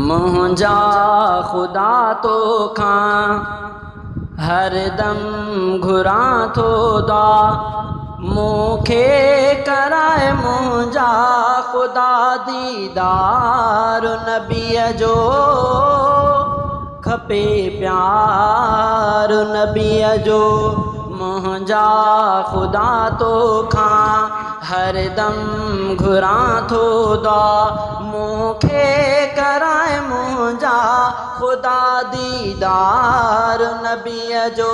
मुंहिंजा ख़ुदा तो खां हर दम घुरां थो दुआ मूंखे कराए मुंहिंजा ख़ुदा दीदार नबीअ जो खपे प्यार नबीअ जो मुंहिंजा ख़ुदा तो खां हर दम घुरां थो दुआ मूंखे कराए मुंहिंजा ख़ुदा दीदार नबीअ जो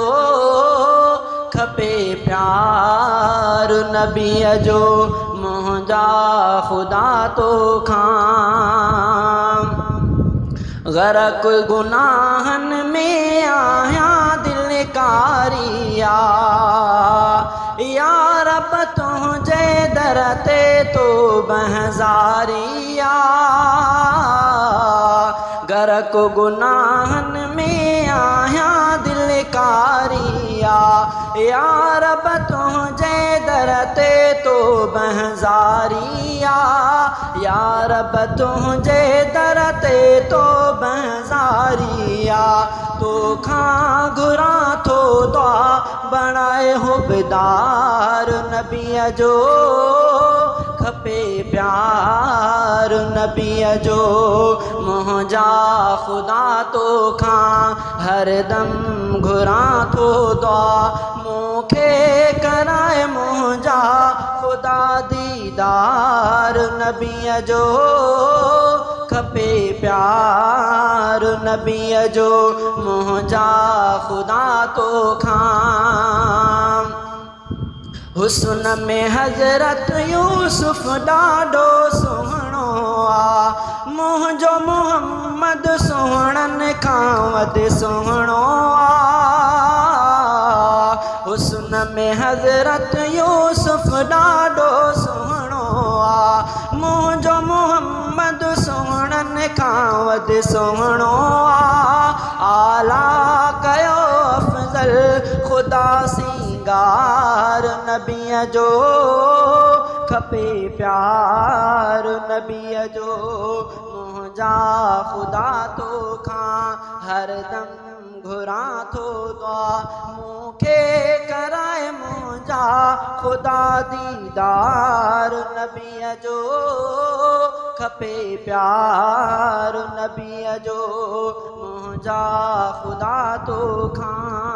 खपे प्यार नबीअ जो मुंहिंजा ख़ुदा तो खां ग़रक़ गुनाहनि में आहियां दिलकारिया या रब तुंहिंजे दर ते तो बहज़ारिया ग़रक़ गुनाहनि में आहियां दिलकारिया या रब तुंहिंजे दर ते तो बहज़ारिया या रब तुंहिंजे दर ते तो बहज़ारिया तोखां घुरां थो दुआ बणाए हुबदार नबीअ जो खपे प्यार नबीअ जो मुंहिंजा ख़ुदा तो खां हर दम घुरां थो दुआ मूंखे कराए मुंहिंजा ख़ुदा दीदार नबीअ जो खपे प्यार नबीअ जो मुंहिंजा ख़ुदा तो खां हुस्न में हज़रत यूसुफ ॾाढो सुहिणो आ मुंहिंजो मुहम्मद सुहिणनि खां वधि सुहिणो आ हुस्न में हज़रत यूसुफ ॾाढो सुहिणो आ मुंहिंजो मुहम्मद सुहिणनि खां वधि सुहिणो आ आला कयो अफ़ज़ल ख़ुदा सिंगार नबीअ जो खपे प्यार नबीअ जो मुंहिंजा ख़ुदा तो खां हर दम घुरां थो दुआ मूंखे कराए मुंहिंजा ख़ुदा दीदार नबीअ जो खपे प्यार नबीअ जो मुंहिंजा ख़ुदा तो खां।